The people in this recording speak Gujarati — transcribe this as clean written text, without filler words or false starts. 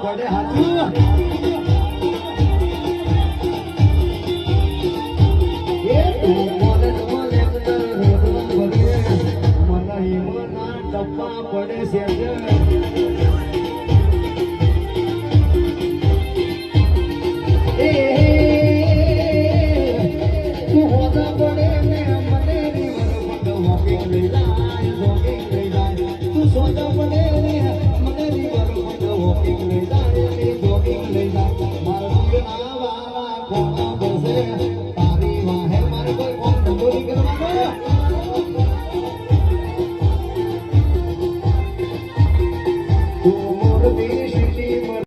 પડે હાથું એ તું મને મને ભરીએ મને હિમના ડબ્બા પડે છે એ તું હોદા પડે ને મને રીવર વોકિંગ લઈ જાય તું સોદા પડે ને મને રીવર વોકિંગ લઈ જાય